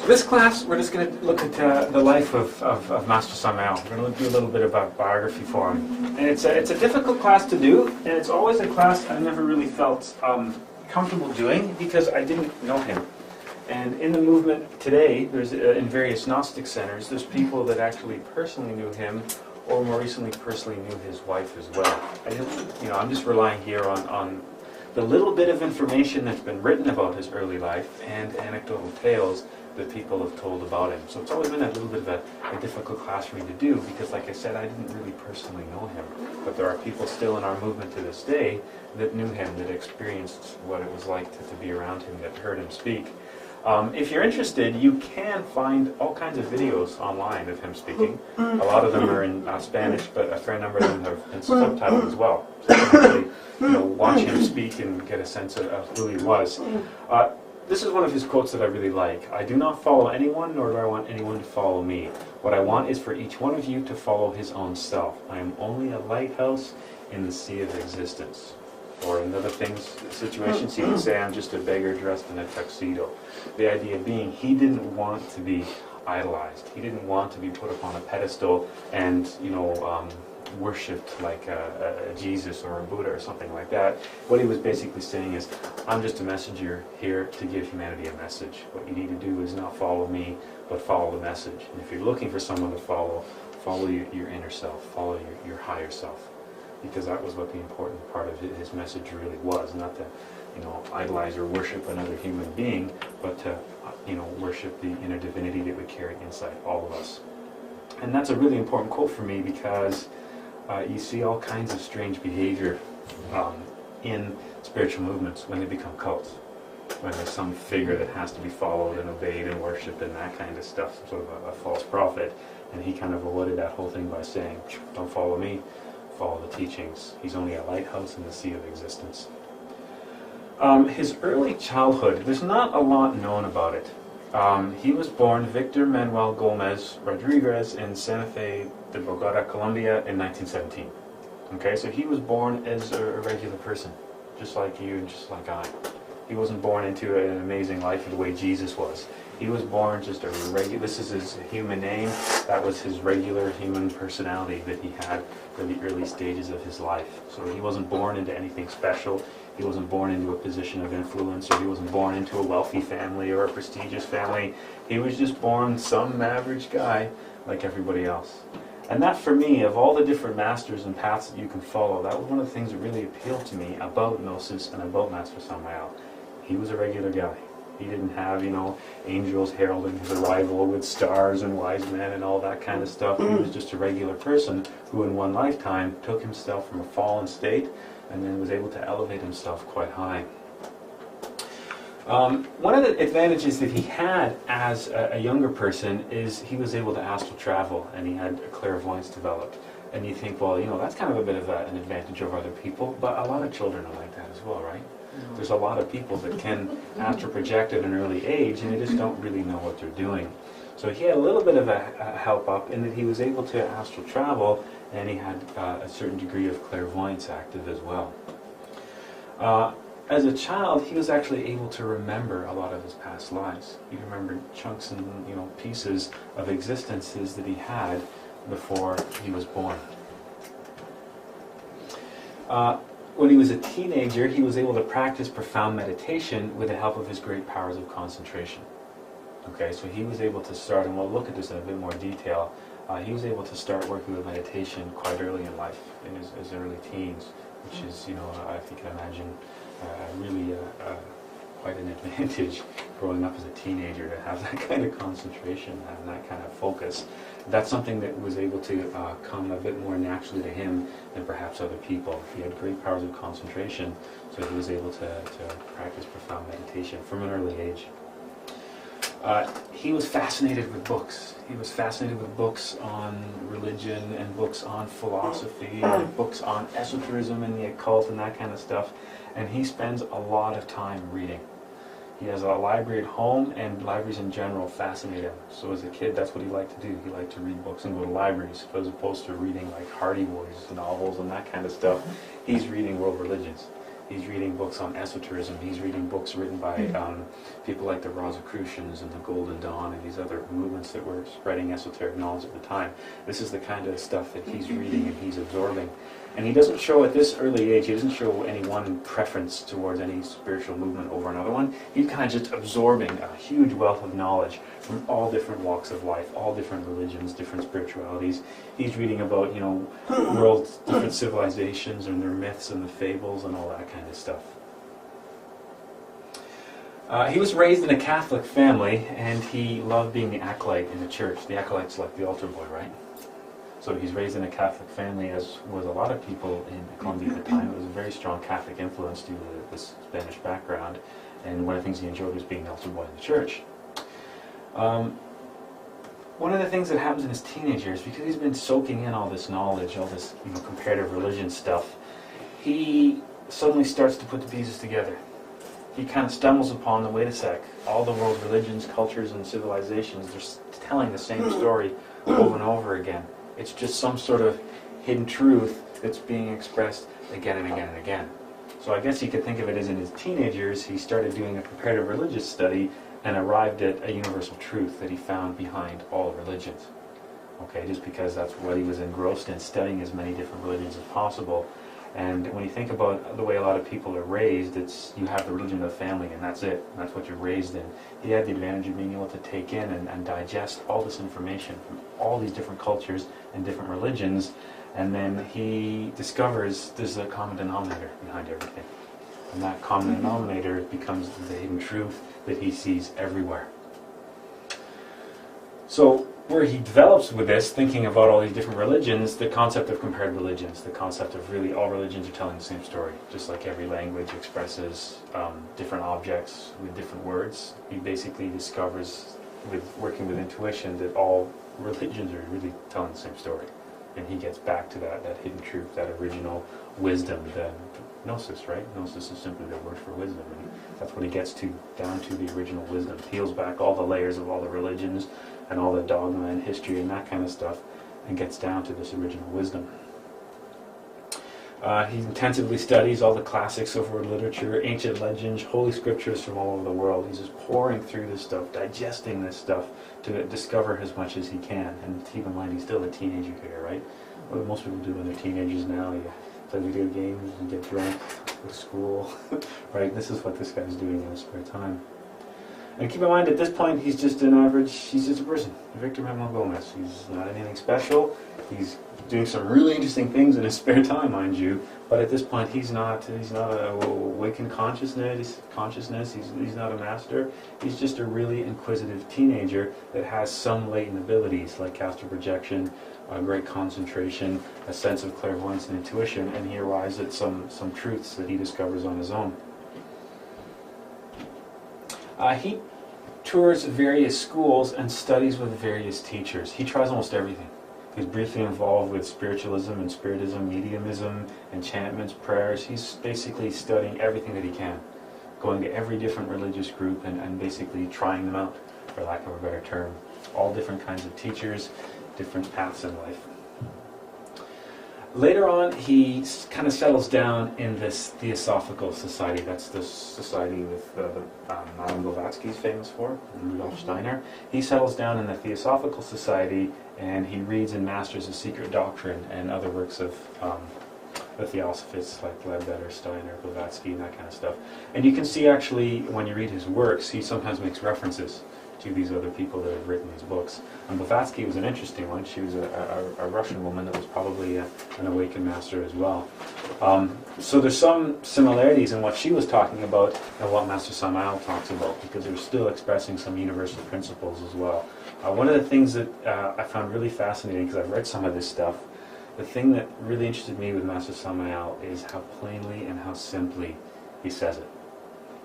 This class, we're just going to look at the life of Master Samael. We're going to do a little bit about biography for him. And it's a difficult class to do, and it's always a class I never really felt comfortable doing because I didn't know him. And in the movement today, there's in various Gnostic centers, there's people that actually personally knew him, or more recently personally knew his wife as well. I'm just relying here on the little bit of information that's been written about his early life and anecdotal tales that people have told about him. So it's always been a little bit of a difficult class for me to do because, like I said, I didn't really personally know him. But there are people still in our movement to this day that knew him, that experienced what it was like to be around him, that heard him speak. If you're interested, you can find all kinds of videos online of him speaking. A lot of them are in Spanish, but a fair number of them have been subtitled as well. So you can actually watch him speak and get a sense of who he was. This is one of his quotes that I really like. "I do not follow anyone, nor do I want anyone to follow me. What I want is for each one of you to follow his own self. I am only a lighthouse in the sea of existence." Or in other situations, he would say, "I'm just a beggar dressed in a tuxedo." The idea being, he didn't want to be idolized. He didn't want to be put upon a pedestal and, worshipped like a Jesus or a Buddha or something like that. What he was basically saying is, I'm just a messenger here to give humanity a message. What you need to do is not follow me, but follow the message. And if you're looking for someone to follow your inner self, follow your higher self. Because that was what the important part of his message really was, not to, idolize or worship another human being, but to, worship the inner divinity that we carry inside all of us. And that's a really important quote for me because you see all kinds of strange behavior in spiritual movements when they become cults. When there's some figure that has to be followed and obeyed and worshipped and that kind of stuff, sort of a false prophet. And he kind of avoided that whole thing by saying, don't follow me, follow the teachings. He's only a lighthouse in the sea of existence. His early childhood, there's not a lot known about it. He was born Victor Manuel Gomez Rodriguez in Santa Fe de Bogota, Colombia in 1917. Okay, so he was born as a regular person, just like you and just like I. He wasn't born into an amazing life the way Jesus was. He was born just a regular, this is his human name, that was his regular human personality that he had for the early stages of his life. So he wasn't born into anything special. He wasn't born into a position of influence, or he wasn't born into a wealthy family or a prestigious family. He was just born some average guy like everybody else. And that, for me, of all the different masters and paths that you can follow, that was one of the things that really appealed to me about Gnosis and about Master Samael. He was a regular guy. He didn't have, angels heralding his arrival with stars and wise men and all that kind of stuff. He was just a regular person who in one lifetime took himself from a fallen state and then was able to elevate himself quite high. One of the advantages that he had as a younger person is he was able to astral travel, and he had a clairvoyance developed. And you think, well, that's kind of a bit of an advantage over other people, but a lot of children are like that as well, right? There's a lot of people that can astral project at an early age, and they just don't really know what they're doing. So he had a little bit of a help up in that he was able to astral travel, and he had a certain degree of clairvoyance active as well. As a child, he was actually able to remember a lot of his past lives. He remembered chunks and pieces of existences that he had before he was born. When he was a teenager, he was able to practice profound meditation with the help of his great powers of concentration. Okay, so he was able to start, and we'll look at this in a bit more detail, he was able to start working with meditation quite early in life, in his early teens, which is, I think I imagine, really quite an advantage growing up as a teenager to have that kind of concentration and that kind of focus. That's something that was able to come a bit more naturally to him than perhaps other people. He had great powers of concentration, so he was able to practice profound meditation from an early age. He was fascinated with books. He was fascinated with books on religion and books on philosophy and books on esotericism and the occult and that kind of stuff. And he spends a lot of time reading. He has a library at home, and libraries in general fascinate him. So as a kid, that's what he liked to do. He liked to read books and go to libraries, as opposed to reading like Hardy Boys novels and that kind of stuff. He's reading world religions. He's reading books on esoterism. He's reading books written by people like the Rosicrucians and the Golden Dawn and these other movements that were spreading esoteric knowledge at the time. This is the kind of stuff that he's reading and he's absorbing. And he doesn't show at this early age, he doesn't show any one preference towards any spiritual movement over another one. He's kind of just absorbing a huge wealth of knowledge from all different walks of life, all different religions, different spiritualities. He's reading about, world, different civilizations and their myths and the fables and all that kind of stuff. He was raised in a Catholic family, and he loved being the acolyte in the church. The acolyte's like the altar boy, right? So he's raised in a Catholic family, as was a lot of people in Colombia at the time. It was a very strong Catholic influence due to this Spanish background, and one of the things he enjoyed was being the altar boy in the church. One of the things that happens in his teenage years, because he's been soaking in all this knowledge, all this comparative religion stuff, he suddenly starts to put the pieces together. He kind of stumbles upon the, wait a sec, all the world's religions, cultures, and civilizations, they're telling the same story over and over again. It's just some sort of hidden truth that's being expressed again and again and again. So I guess you could think of it as in his teenage years, he started doing a comparative religious study and arrived at a universal truth that he found behind all religions. Okay, just because that's what he was engrossed in, studying as many different religions as possible. And when you think about the way a lot of people are raised, it's you have the religion of the family and that's it. That's what you're raised in. He had the advantage of being able to take in and digest all this information from all these different cultures and different religions, and then he discovers there's a common denominator behind everything. And that common denominator becomes the hidden truth that he sees everywhere. So where he develops with this, thinking about all these different religions, the concept of compared religions, the concept of really all religions are telling the same story. Just like every language expresses different objects with different words, he basically discovers, with working with intuition, that all religions are really telling the same story. And he gets back to that hidden truth, that original wisdom, the Gnosis, right? Gnosis is simply the word for wisdom. And that's what he gets down to the original wisdom. Peels back all the layers of all the religions and all the dogma and history and that kind of stuff, and gets down to this original wisdom. He intensively studies all the classics of world literature, ancient legends, holy scriptures from all over the world. He's just pouring through this stuff, digesting this stuff to discover as much as he can. And keep in mind, he's still a teenager here, right? What do most people do when they're teenagers now? You play video games, you get drunk, go to school, right? This is what this guy's doing in his spare time. And keep in mind, at this point, he's just a person, Victor Manuel Gomez. He's not anything special. He's doing some really interesting things in his spare time, mind you. But at this point, he's not a awakened consciousness. He's not a master. He's just a really inquisitive teenager that has some latent abilities like astral projection, great concentration, a sense of clairvoyance and intuition, and he arrives at some truths that he discovers on his own. He tours various schools and studies with various teachers. He tries almost everything. He's briefly involved with spiritualism and spiritism, mediumism, enchantments, prayers. He's basically studying everything that he can, going to every different religious group and basically trying them out, for lack of a better term. All different kinds of teachers, different paths in life. Later on, he kind of settles down in this Theosophical Society. That's the society with Madame Blavatsky's famous for, and Rudolf Steiner. He settles down in the Theosophical Society, and he reads and masters the Secret Doctrine and other works of the Theosophists like Ledbetter, Steiner, Blavatsky, and that kind of stuff. And you can see actually, when you read his works, he sometimes makes references to these other people that have written these books. And Blavatsky was an interesting one. She was a Russian woman that was probably an awakened master as well. So there's some similarities in what she was talking about and what Master Samael talks about, because they're still expressing some universal principles as well. One of the things that I found really fascinating, because I've read some of this stuff, the thing that really interested me with Master Samael is how plainly and how simply he says it.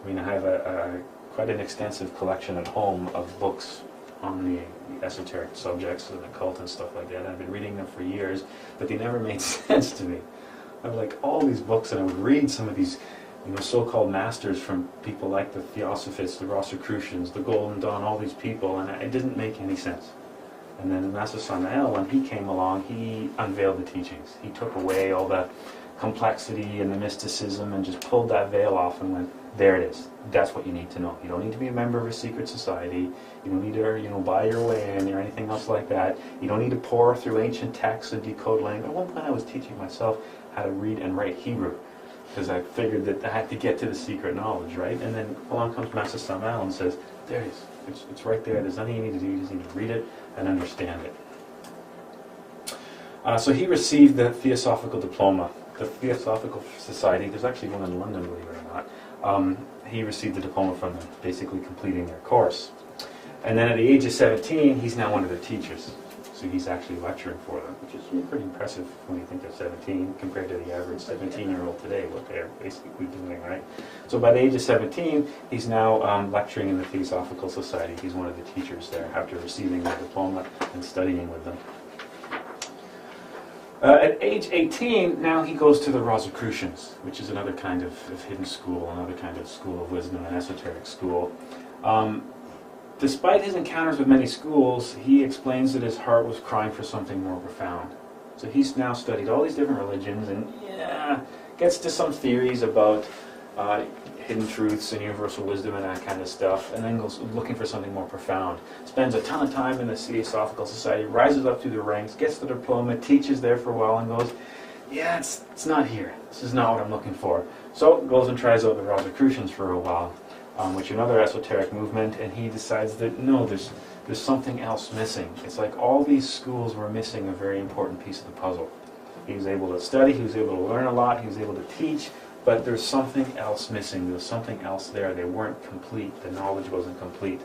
I mean, I have quite an extensive collection at home of books on the esoteric subjects and occult and stuff like that. And I've been reading them for years, but they never made sense to me. I would like all these books, and I would read some of these, so-called masters from people like the Theosophists, the Rosicrucians, the Golden Dawn, all these people, and it didn't make any sense. And then Master Samael, when he came along, he unveiled the teachings. He took away all the complexity and the mysticism and just pulled that veil off and went, there it is. That's what you need to know. You don't need to be a member of a secret society. You don't need to, buy your way in or anything else like that. You don't need to pore through ancient texts and decode language. At one point I was teaching myself how to read and write Hebrew because I figured that I had to get to the secret knowledge, right? And then along comes Master Samael and says, there it is. It's right there. There's nothing you need to do. You just need to read it and understand it. So he received the Theosophical Diploma. The Theosophical Society, there's actually one in London, believe it or not. He received the diploma from them, basically completing their course. And then at the age of 17, he's now one of their teachers. So he's actually lecturing for them, which is pretty impressive when you think they're 17 compared to the average 17-year-old today, what they're basically doing, right? So by the age of 17, he's now lecturing in the Theosophical Society. He's one of the teachers there after receiving their diploma and studying with them. At age 18, now he goes to the Rosicrucians, which is another kind of hidden school, another kind of school of wisdom, an esoteric school. Despite his encounters with many schools, he explains that his heart was crying for something more profound. So he's now studied all these different religions and gets to some theories about hidden truths and universal wisdom and that kind of stuff, and then goes looking for something more profound. Spends a ton of time in the Theosophical Society, rises up through the ranks, gets the diploma, teaches there for a while, and goes, it's not here. This is not what I'm looking for. So goes and tries out the Rosicrucians for a while, which is another esoteric movement, and he decides that no, there's something else missing. It's like all these schools were missing a very important piece of the puzzle. He was able to study, he was able to learn a lot, he was able to teach, but there's something else missing. There was something else there. They weren't complete. The knowledge wasn't complete.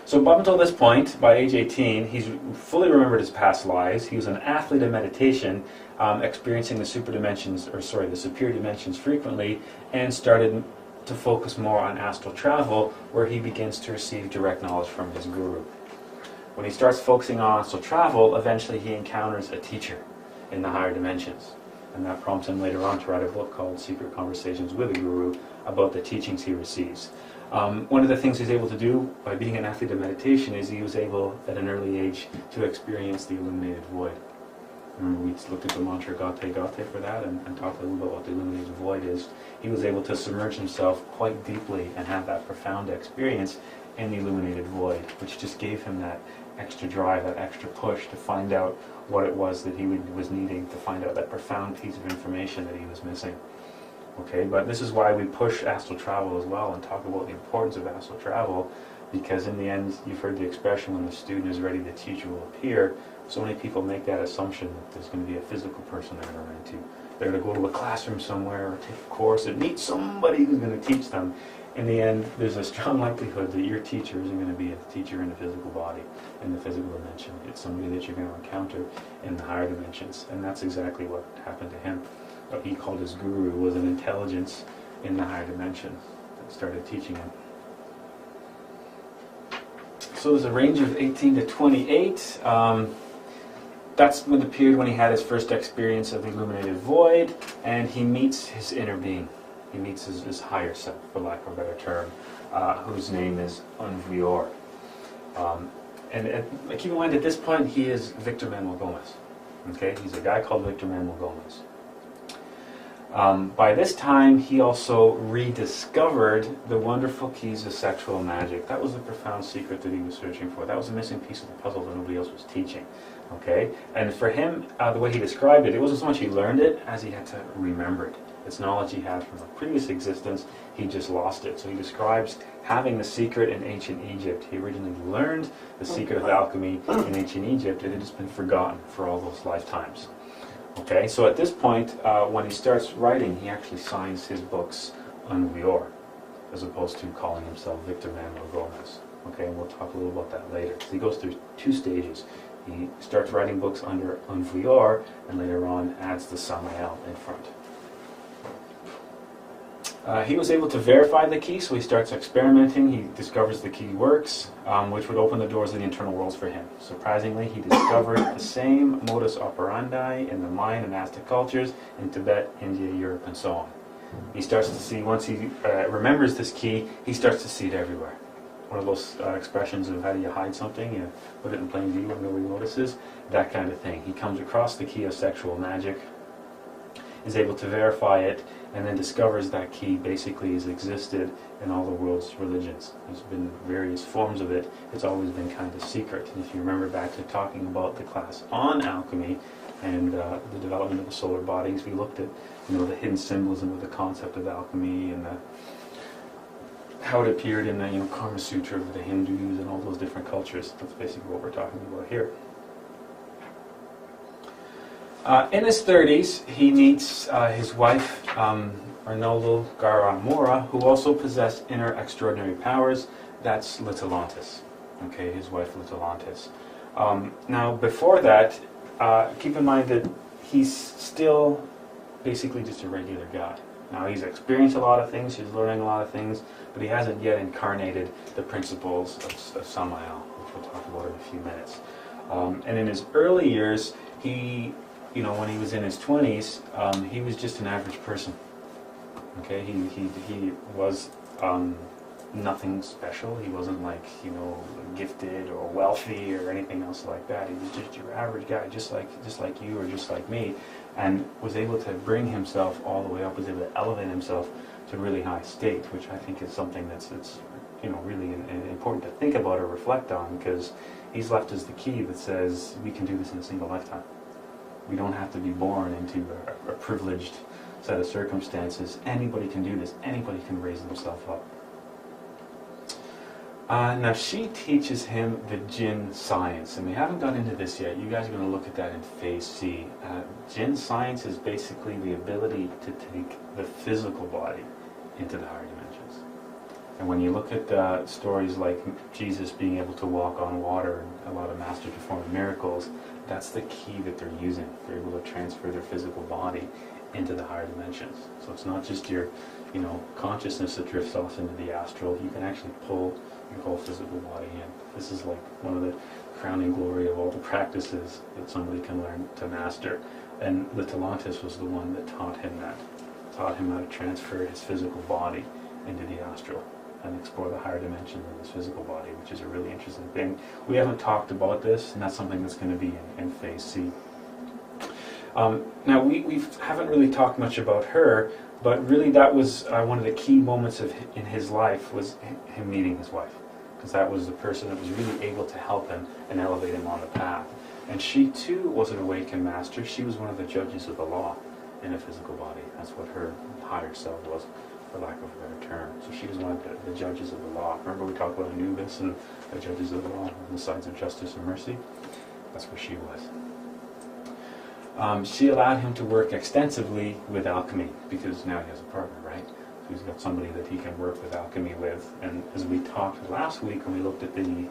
So up until this point, by age 18, he's fully remembered his past lives. He was an athlete of meditation, experiencing the superior dimensions frequently, and started to focus more on astral travel, where he begins to receive direct knowledge from his guru. When he starts focusing on astral travel, eventually he encounters a teacher in the higher dimensions. And that prompts him later on to write a book called Secret Conversations with a Guru about the teachings he receives. One of the things he's able to do by being an athlete of meditation is he was able, at an early age, to experience the illuminated void. Remember we looked at the mantra Gate Gate for that and talked a little bit about what the illuminated void is. He was able to submerge himself quite deeply and have that profound experience in the illuminated void, which just gave him that extra drive, that extra push to find out what it was that he was needing, to find out that profound piece of information that he was missing. Okay, but this is why we push astral travel as well and talk about the importance of astral travel, because in the end, you've heard the expression, when the student is ready, the teacher will appear. So many people make that assumption that there's going to be a physical person they're going to run into. They're going to go to a classroom somewhere or take a course and meet somebody who's going to teach them. In the end, there's a strong likelihood that your teacher isn't going to be a teacher in a physical body, in the physical dimension. It's somebody that you're going to encounter in the higher dimensions. And that's exactly what happened to him. What he called his guru was an intelligence in the higher dimension that started teaching him. So there's a range of 18 to 28. That's the period when he had his first experience of the illuminated void, and he meets his inner being. He meets his higher self, for lack of a better term, whose name is Aun Weor. And keep in mind, at this point, he is Victor Manuel Gomez. Okay, he's a guy called Victor Manuel Gomez. By this time, he also rediscovered the wonderful keys of sexual magic. That was the profound secret that he was searching for. That was a missing piece of the puzzle that nobody else was teaching. Okay, and for him, the way he described it, it wasn't so much he learned it as he had to remember it. It's knowledge he had from a previous existence. He just lost it. So he describes having the secret in ancient Egypt. He originally learned the secret of alchemy in ancient Egypt. It had just been forgotten for all those lifetimes. Okay, so at this point, when he starts writing, he actually signs his books Aun Weor, as opposed to calling himself Victor Manuel Gomez. Okay, and we'll talk a little about that later. So he goes through two stages. He starts writing books under Aun Weor, and later on adds the Samael in front. He was able to verify the key, so he starts experimenting. He discovers the key works, which would open the doors of the internal worlds for him. Surprisingly, he discovered the same modus operandi in the Mayan and Aztec cultures in Tibet, India, Europe, and so on. He starts to see, once he remembers this key, he starts to see it everywhere. One of those expressions of how do you hide something, you put it in plain view where nobody notices, that kind of thing. He comes across the key of sexual magic, is able to verify it, and then discovers that key basically has existed in all the world's religions. There's been various forms of it. It's always been kind of secret. And if you remember back to talking about the class on alchemy and the development of the solar bodies, we looked at the hidden symbolism of the concept of alchemy and how it appeared in the Kama Sutra of the Hindus and all those different cultures. That's basically what we're talking about here. In his 30s, he meets his wife, Arnoldo Garamora, who also possessed inner extraordinary powers. That's Litelantis, okay, his wife Litelantis. Now, before that, keep in mind that he's still basically just a regular guy. Now, he's experienced a lot of things, he's learning a lot of things, but he hasn't yet incarnated the principles of Samael, which we'll talk about in a few minutes. And in his early years, he, when he was in his 20s, he was just an average person. Okay, he was nothing special. He wasn't like, gifted or wealthy or anything else like that. He was just your average guy, just like you or just like me, and was able to bring himself all the way up, was able to elevate himself to a really high state, which I think is something that's really important to think about or reflect on, because he's left us the key that says we can do this in a single lifetime. We don't have to be born into a privileged set of circumstances. Anybody can do this. Anybody can raise themselves up. Now she teaches him the Jinn science, and we haven't got into this yet. You guys are going to look at that in Phase C. Jinn science is basically the ability to take the physical body into the higher dimensions. And when you look at stories like Jesus being able to walk on water and a lot of masters performing miracles, that's the key that they're using. They're able to transfer their physical body into the higher dimensions. So it's not just your consciousness that drifts off into the astral. You can actually pull your whole physical body in. This is like one of the crowning glory of all the practices that somebody can learn to master. And Litelantis was the one that taught him that. Taught him how to transfer his physical body into the astral and explore the higher dimensions of his physical body, which is a really interesting thing. We haven't talked about this, and that's something that's going to be in Phase C. Now, we haven't really talked much about her, but really that was one of the key moments in his life was him meeting his wife, because that was the person that was really able to help him and elevate him on the path. And she too was an awakened master. She was one of the judges of the law in a physical body. That's what her higher self was, for lack of a better term. So she was one of the judges of the law. Remember we talked about Anubis and the judges of the law on the sides of justice and mercy? That's where she was. She allowed him to work extensively with alchemy, because now he has a partner, right? So he's got somebody that he can work with alchemy with. And as we talked last week when we looked at the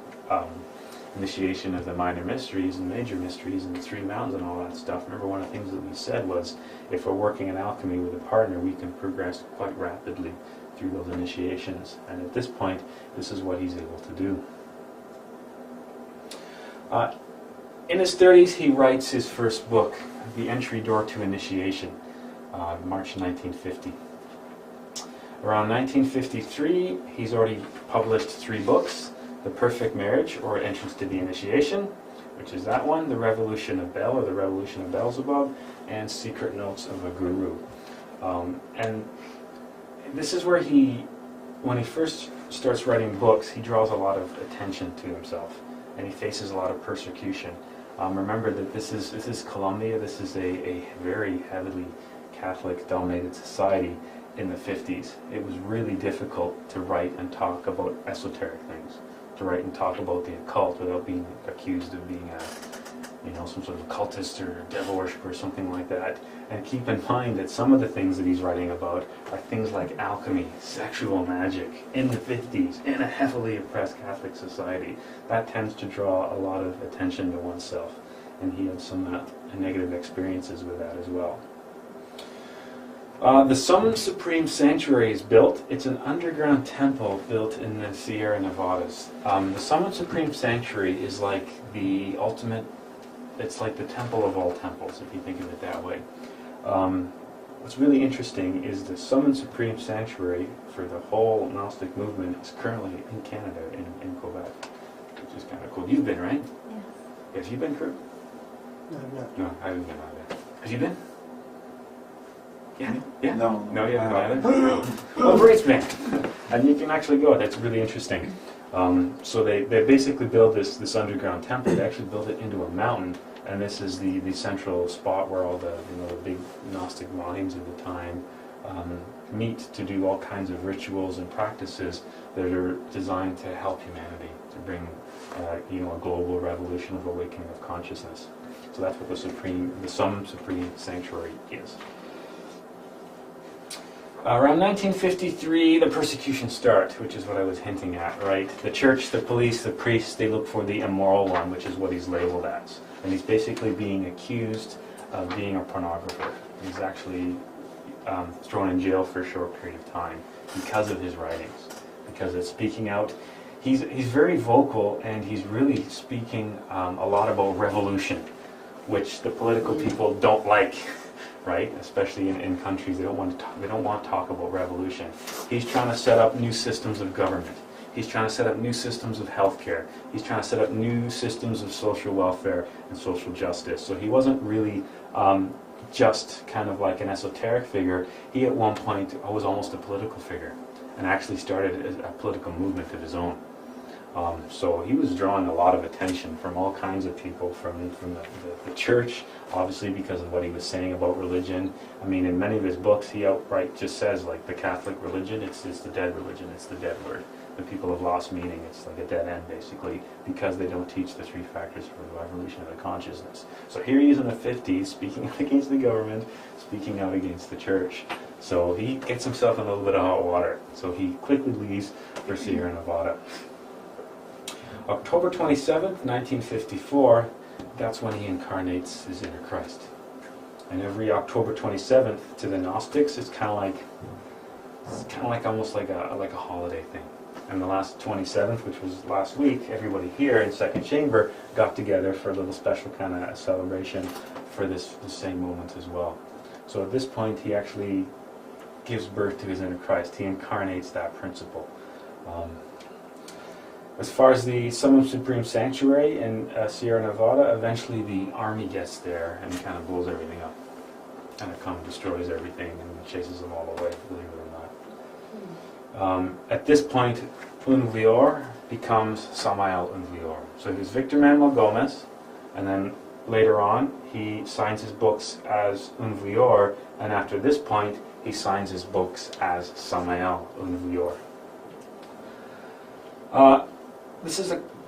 initiation of the minor mysteries and major mysteries and the three mountains and all that stuff, remember one of the things that we said was if we're working in alchemy with a partner, we can progress quite rapidly through those initiations. And at this point, this is what he's able to do. In his 30s, he writes his first book, The Entry Door to Initiation, March 1950. Around 1953, he's already published 3 books: The Perfect Marriage, or Entrance to the Initiation, which is that one, The Revolution of Bel, or The Revolution of Beelzebub, and Secret Notes of a Guru. And this is where when he first starts writing books, he draws a lot of attention to himself, and he faces a lot of persecution. Remember that this is Colombia. This is a very heavily Catholic-dominated society in the 50s. It was really difficult to write and talk about esoteric things, to write and talk about the occult without being accused of being some sort of occultist or devil worshiper or something like that. And keep in mind that some of the things that he's writing about are things like alchemy, sexual magic, in the 50s, in a heavily oppressed Catholic society. That tends to draw a lot of attention to oneself, and he had some negative experiences with that as well. The Summum Supreme Sanctuary is built. It's an underground temple built in the Sierra Nevadas. The Summum Supreme Sanctuary is like the ultimate, it's like the temple of all temples, if you think of it that way. What's really interesting is the Summum Supreme Sanctuary for the whole Gnostic movement is currently in Canada, in Quebec, which is kind of cool. You've been, right? Yes. Have you been, Kurt? No, I'm not. No, I haven't been either. Have you been? Yeah, yeah. No, you haven't either. Well, great, man. And you can actually go. That's really interesting. So they basically build this underground temple. They actually build it into a mountain, and this is the central spot where all the big Gnostic minds of the time meet to do all kinds of rituals and practices that are designed to help humanity, to bring a global revolution of awakening of consciousness. So that's what the Supreme Sanctuary is. Around 1953, the persecution starts, which is what I was hinting at, right? The church, the police, the priests, they look for the immoral one, which is what he's labeled as. And he's basically being accused of being a pornographer. He's actually thrown in jail for a short period of time because of his writings, because it's speaking out. He's very vocal, and he's really speaking a lot about revolution, which the political people don't like. Right, especially in countries they don't want to talk about revolution. He's trying to set up new systems of government. He's trying to set up new systems of healthcare. He's trying to set up new systems of social welfare and social justice. So he wasn't really just kind of like an esoteric figure. He at one point was almost a political figure, and actually started a political movement of his own. So he was drawing a lot of attention from all kinds of people, from the church, obviously because of what he was saying about religion. I mean, in many of his books, he outright just says, like, the Catholic religion, it's the dead religion, it's the dead word. The people have lost meaning, it's like a dead end, basically, because they don't teach the three factors for the evolution of the consciousness. So here he is in the 50s, speaking out against the government, speaking out against the church. So he gets himself in a little bit of hot water. So he quickly leaves for Sierra Nevada. October 27th, 1954, that's when he incarnates his inner Christ. And every October 27th to the Gnostics, it's kind of like almost like a holiday thing. And the last 27th, which was last week, everybody here in Second Chamber got together for a little special kind of celebration for this same moment as well. So at this point, he actually gives birth to his inner Christ. He incarnates that principle. As far as the Supreme Sanctuary in Sierra Nevada, eventually the army gets there and kind of blows everything up. And it destroys everything and chases them all away, believe it or not. At this point, Aun Weor becomes Samael Aun Weor. So he was Victor Manuel Gomez, and then later on he signs his books as Aun Weor, and after this point he signs his books as Samael Aun Weor.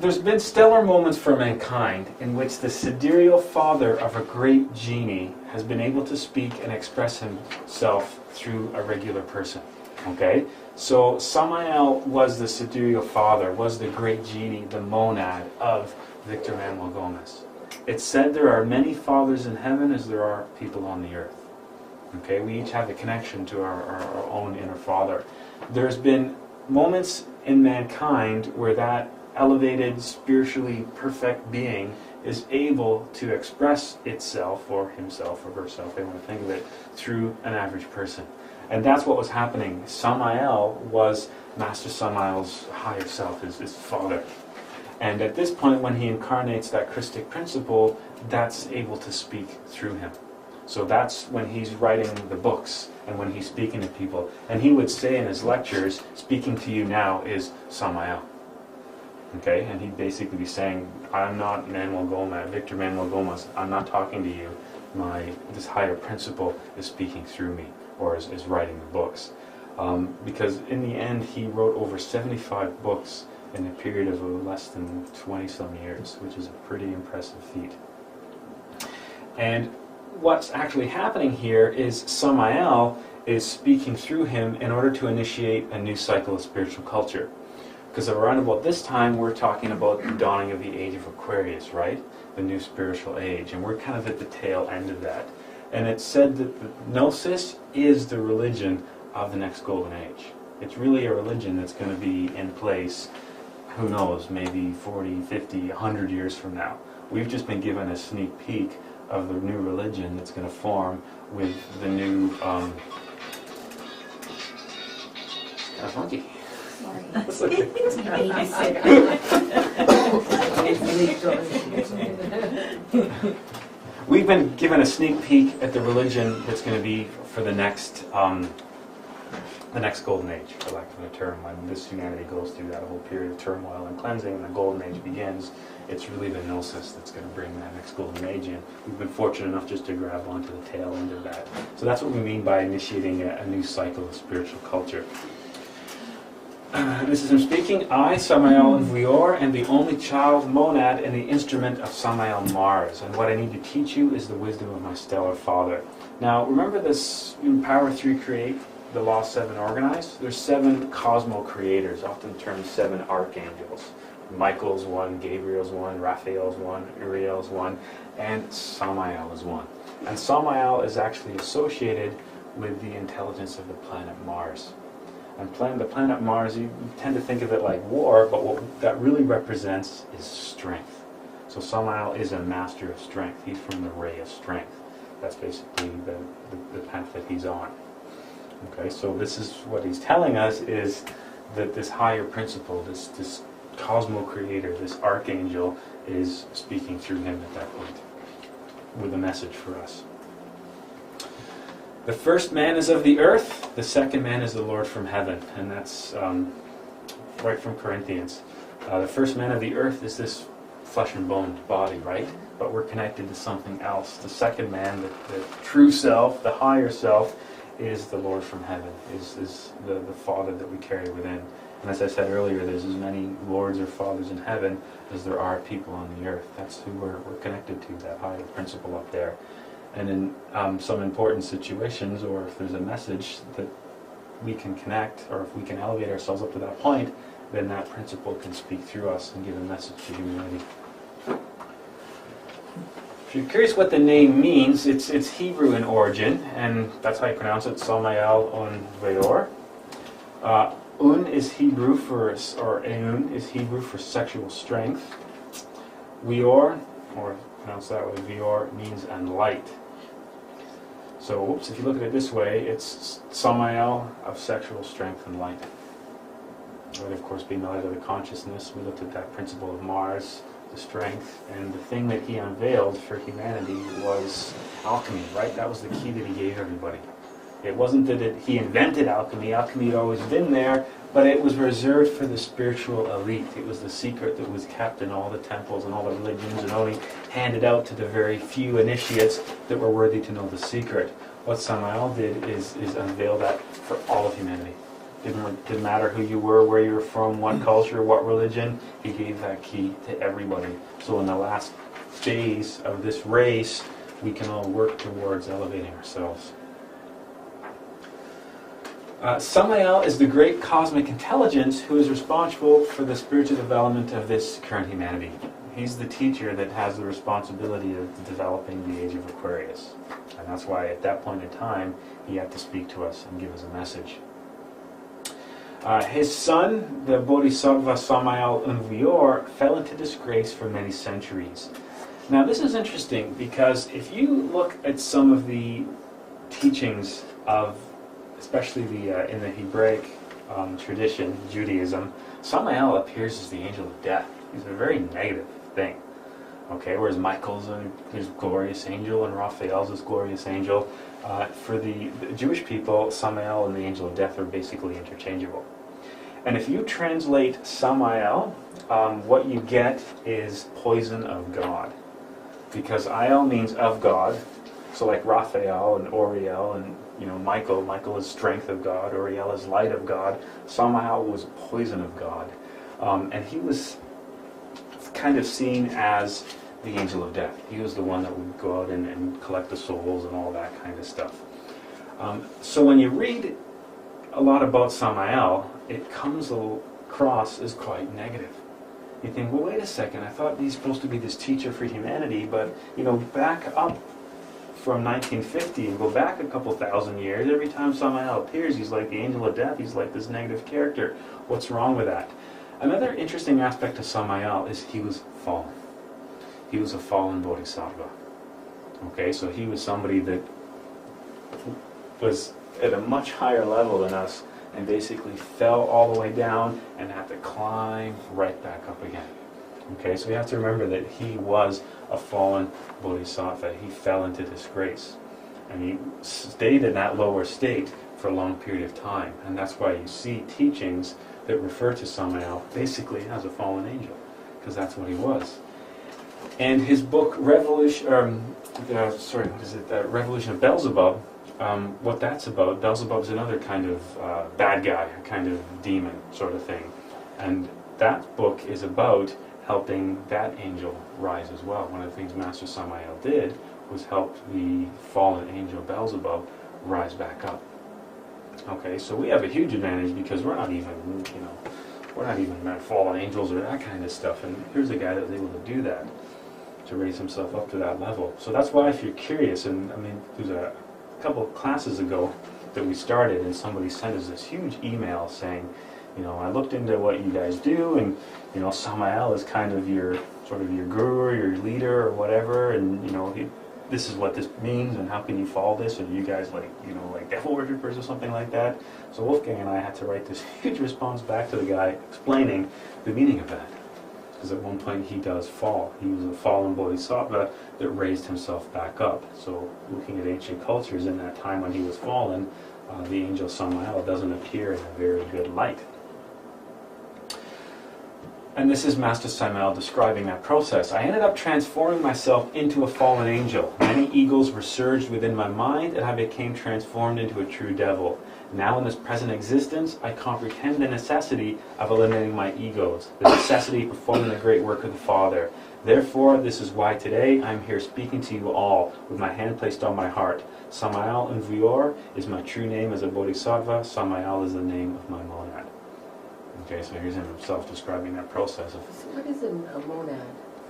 There's been stellar moments for mankind in which the sidereal father of a great genie has been able to speak and express himself through a regular person. Okay? So Samael was the sidereal father, was the great genie, the monad of Victor Manuel Gomez. It's said there are many fathers in heaven as there are people on the earth. Okay? We each have a connection to our own inner father. There's been moments in mankind where that elevated, spiritually perfect being is able to express itself, or himself, or herself, they want to think of it, through an average person. And that's what was happening. Samael was Master Samael's higher self, his father. And at this point, when he incarnates that Christic principle, that's able to speak through him. So that's when he's writing the books and when he's speaking to people. And he would say in his lectures, speaking to you now is Samael. Okay? And he'd basically be saying, I'm not Manuel Gomez, Victor Manuel Gomez. I'm not talking to you. This higher principle is speaking through me, or is writing the books. Because in the end, he wrote over 75 books in a period of less than 20-some years, which is a pretty impressive feat. And what's actually happening here is Samael is speaking through him in order to initiate a new cycle of spiritual culture. Because around about this time, we're talking about the dawning of the age of Aquarius, right? The new spiritual age. And we're kind of at the tail end of that. And it's said that the Gnosis is the religion of the next golden age. It's really a religion that's going to be in place, who knows, maybe 40, 50, 100 years from now. We've just been given a sneak peek of the new religion that's going to form with the new... kind of funky. Sorry. That's okay. It's We've been given a sneak peek at the religion that's going to be for the next golden age, for lack of a term, when this humanity goes through that whole period of turmoil and cleansing, and the golden age begins. It's really the Gnosis that's going to bring that next golden age in. We've been fortunate enough just to grab onto the tail end of that. So that's what we mean by initiating a new cycle of spiritual culture. This is him speaking. I, Samael Aun Weor, am the only child monad and the instrument of Samael Mars. And what I need to teach you is the wisdom of my stellar father. Now, remember this, in Power 3 Create, the Law 7 Organize? There's 7 cosmo creators, often termed 7 archangels. Michael's one, Gabriel's one, Raphael's one, Uriel's one, and Samael is one. And Samael is actually associated with the intelligence of the planet Mars. And the planet Mars, you tend to think of it like war, but what that really represents is strength. So Samael is a master of strength. He's from the ray of strength. That's basically the path that he's on. Okay, so this is what he's telling us, is that this higher principle, this cosmo creator, this archangel, is speaking through him at that point with a message for us. The first man is of the earth, the second man is the Lord from heaven. And that's right from Corinthians. The first man of the earth is this flesh and bone body, right? But we're connected to something else. The second man, the true self, the higher self, is the Lord from heaven, is the Father that we carry within. And as I said earlier, there's as many lords or fathers in heaven as there are people on the earth. That's who we're connected to, that higher principle up there. And in some important situations, or if there's a message that we can connect, or if we can elevate ourselves up to that point, then that principle can speak through us and give a message to humanity. If you're curious what the name means, it's Hebrew in origin, and that's how you pronounce it, Samael Aun Weor. Un is Hebrew for, or Eun is Hebrew for sexual strength. Weor, or pronounced that way, Weor, means and light. So, if you look at it this way, it's Samael of sexual strength and light. It would, of course, be the light of the consciousness. We looked at that principle of Mars, the strength, and the thing that he unveiled for humanity was alchemy, right? That was the key that he gave everybody. It wasn't that he invented alchemy. Alchemy had always been there, but it was reserved for the spiritual elite. It was the secret that was kept in all the temples and all the religions and only handed out to the very few initiates that were worthy to know the secret. What Samael did is unveil that for all of humanity. Didn't matter who you were, where you were from, what culture, what religion. He gave that key to everybody. So in the last phase of this race, we can all work towards elevating ourselves. Samael is the great cosmic intelligence who is responsible for the spiritual development of this current humanity. He's the teacher that has the responsibility of developing the age of Aquarius. And that's why at that point in time, he had to speak to us and give us a message. His son, the Bodhisattva Samael Aun Weor, fell into disgrace for many centuries. Now this is interesting because if you look at some of the teachings of, especially in the Hebraic tradition, Judaism, Samael appears as the angel of death. He's a very negative thing. Okay, whereas Michael's his glorious angel and Raphael's his glorious angel. For the Jewish people, Samael and the angel of death are basically interchangeable. And if you translate Samael, what you get is poison of God. Because Ael means of God. So like Raphael and Uriel and Michael is strength of God, Uriel is light of God. Samael was poison of God. And he was kind of seen as the angel of death. He was the one that would go out and collect the souls and all that kind of stuff. So when you read a lot about Samael, it comes across as quite negative. You think, well, wait a second, I thought he's supposed to be this teacher for humanity, but, back up from 1950 and go back a couple thousand years, every time Samael appears, he's like the angel of death, he's like this negative character. What's wrong with that? Another interesting aspect of Samael is he was fallen. He was a fallen bodhisattva. Okay, so he was somebody that was at a much higher level than us and basically fell all the way down and had to climb right back up again. Okay, so we have to remember that he was a fallen bodhisattva. He fell into disgrace. And he stayed in that lower state for a long period of time. And that's why you see teachings that refer to Samael basically as a fallen angel, because that's what he was. And his book, Revolution of Beelzebub, what that's about, Beelzebub's another kind of bad guy, a kind of demon sort of thing. And that book is about helping that angel rise as well. One of the things Master Samael did was help the fallen angel Beelzebub rise back up. Okay, so we have a huge advantage because we're not even, fallen angels or that kind of stuff. And here's a guy that was able to do that, to raise himself up to that level. So that's why, if you're curious, and I mean, there's a couple of classes ago that we started, and somebody sent us this huge email saying, I looked into what you guys do, and Samael is kind of your guru or your leader or whatever, and this is what this means, and how can you follow this? And you guys like devil worshippers or something like that. So Wolfgang and I had to write this huge response back to the guy explaining the meaning of that. Because at one point he does fall. He was a fallen bodhisattva that raised himself back up. So looking at ancient cultures in that time when he was fallen, the angel Samael doesn't appear in a very good light. And this is Master Samael describing that process. I ended up transforming myself into a fallen angel. Many egos were surged within my mind, and I became transformed into a true devil. Now in this present existence, I comprehend the necessity of eliminating my egos, the necessity of performing the great work of the Father. Therefore, this is why today I am here speaking to you all, with my hand placed on my heart. Samael Aun Weor is my true name as a bodhisattva. Samael is the name of my monad. Okay, so here's him himself describing that process. So what is a monad?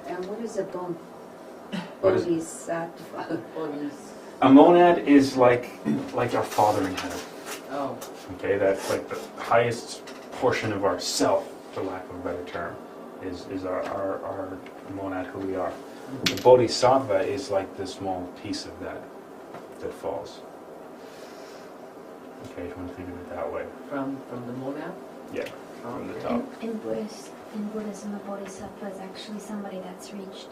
And what is a bodhisattva? A monad is like our Father in heaven. Oh. Okay, that's like the highest portion of our self, for lack of a better term, is our monad, who we are. The bodhisattva is like the small piece of that falls. Okay, if you want to think of it that way. From the monad? Yeah, from the top. In Buddhism, a bodhisattva is actually somebody that's reached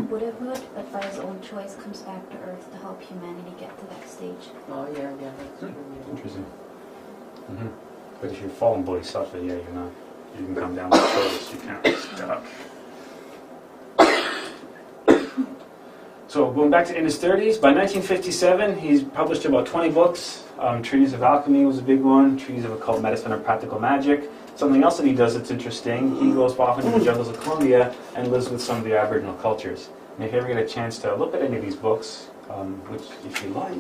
Buddhahood, but by his own choice comes back to Earth to help humanity get to that stage. Oh, yeah, that's true. Interesting. Mm-hmm. But if you're fallen bodhisattva, yeah, you're not. You can come down the choice, you can't be stuck. So going back to in his 30s, by 1957, he's published about 20 books. Treatise of Alchemy was a big one. Treatise of Occult Medicine or Practical Magic. Something else that he does that's interesting, he goes off into the jungles of Colombia and lives with some of the Aboriginal cultures. And if you ever get a chance to look at any of these books, which if you like, I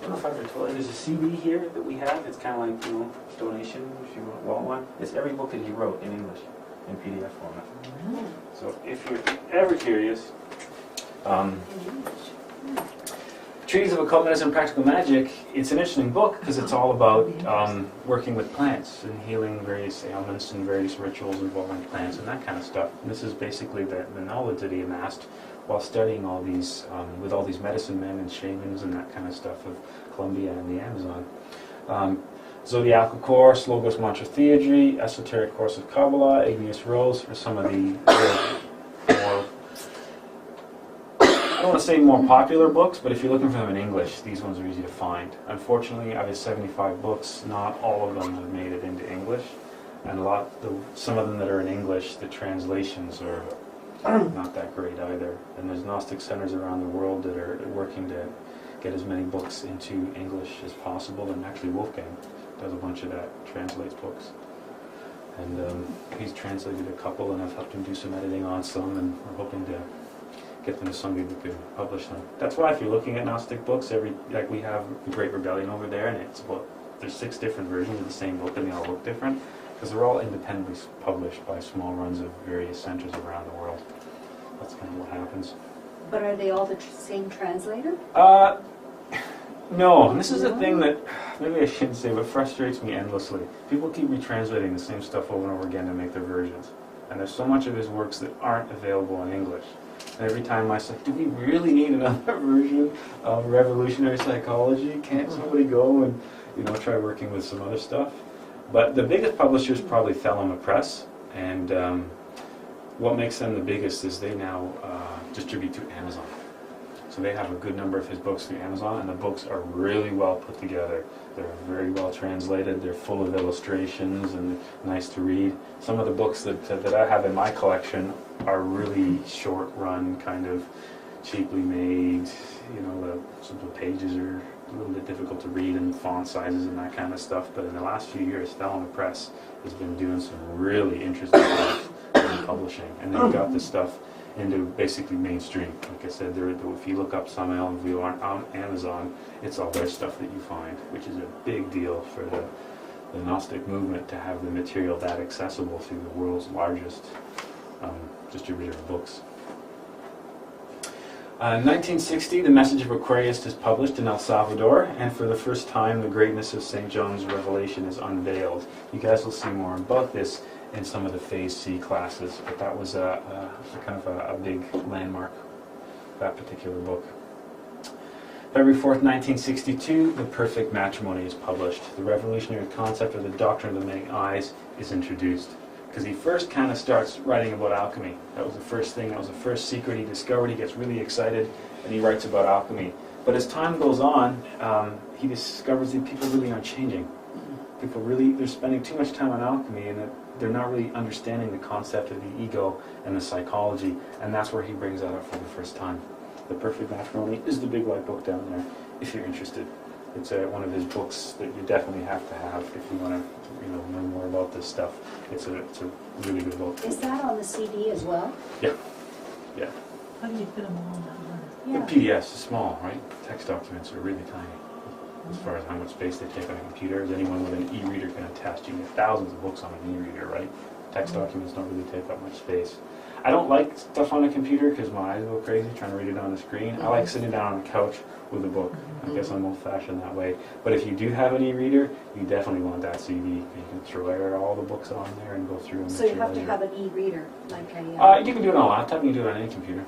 don't know if I've ever told you, there's a CD here that we have. It's kind of like, donation if you want one. It's every book that he wrote in English, in PDF format. So if you're ever curious, Treatise of Occult Medicine and Practical Magic, it's an interesting book because it's all about working with plants and healing various ailments and various rituals involving plants and that kind of stuff. And this is basically the knowledge that he amassed while studying all these, with all these medicine men and shamans and that kind of stuff of Colombia and the Amazon. Zodiacal Course, Logos Mantra Theurgy, Esoteric Course of Kabbalah, Igneous Rose are some of the more, I don't want to say more popular books, but if you're looking for them in English, these ones are easy to find. Unfortunately, out of 75 books, not all of them have made it into English. And some of them that are in English, the translations are not that great either. And there's Gnostic centers around the world that are working to get as many books into English as possible. And actually Wolfgang does a bunch of that, translates books. And he's translated a couple, and I've helped him do some editing on some, and we're hoping to get them to somebody who could publish them. That's why if you're looking at Gnostic books, like we have The Great Rebellion over there, and there's 6 different versions of the same book, and they all look different, because they're all independently published by small runs of various centers around the world. That's kind of what happens. But are they all the same translator? No, and this is the thing that, maybe I shouldn't say, but frustrates me endlessly. People keep retranslating the same stuff over and over again to make their versions. And there's so much of his works that aren't available in English. And every time I say, do we really need another version of Revolutionary Psychology? Can't somebody go and try working with some other stuff? But the biggest publisher is probably Thelema Press, and what makes them the biggest is they now distribute to Amazon. So they have a good number of his books through Amazon, and the books are really well put together. They're very well translated. They're full of illustrations and nice to read. Some of the books that I have in my collection are really short run, kind of cheaply made. You know, some of the pages are a little bit difficult to read, and font sizes and that kind of stuff. But in the last few years, Thelma Press has been doing some really interesting stuff in publishing, and they've got this stuff into basically mainstream. Like I said, if you look up Samael Aun Weor on Amazon, it's all their stuff that you find, which is a big deal for the Gnostic movement to have the material that accessible through the world's largest distributor of books. In 1960, The Message of Aquarius is published in El Salvador, and for the first time, the greatness of St. John's Revelation is unveiled. You guys will see more about this in some of the Phase C classes, but that was a kind of a big landmark, that particular book. February 4th, 1962, The Perfect Matrimony is published. The revolutionary concept of the doctrine of the many eyes is introduced, because he first kind of starts writing about alchemy. That was the first thing, that was the first secret he discovered. He gets really excited, and he writes about alchemy. But as time goes on, he discovers that people really aren't changing. People really, they're spending too much time on alchemy, and they're not really understanding the concept of the ego and the psychology, and that's where he brings that up for the first time. The Perfect Matrimony is the big white book down there, if you're interested. It's one of his books that you definitely have to have if you want to, learn more about this stuff. It's a really good book. Is that on the CD as well? Yeah, yeah. How do you fit them all in that one? Yeah. The PDFs is small, right? Text documents are really tiny. As far as how much space they take on a computer, as anyone with an e-reader can attest, you get thousands of books on an e-reader, right? Text documents don't really take up much space. I don't like stuff on a computer because my eyes go crazy trying to read it on the screen. I like sitting down on the couch with a book. I guess I'm old-fashioned that way. But if you do have an e-reader, you definitely want that CD. You can throw all the books on there and go through them. So you have to have an e-reader, like a... You can do it on a laptop, you can do it on any computer.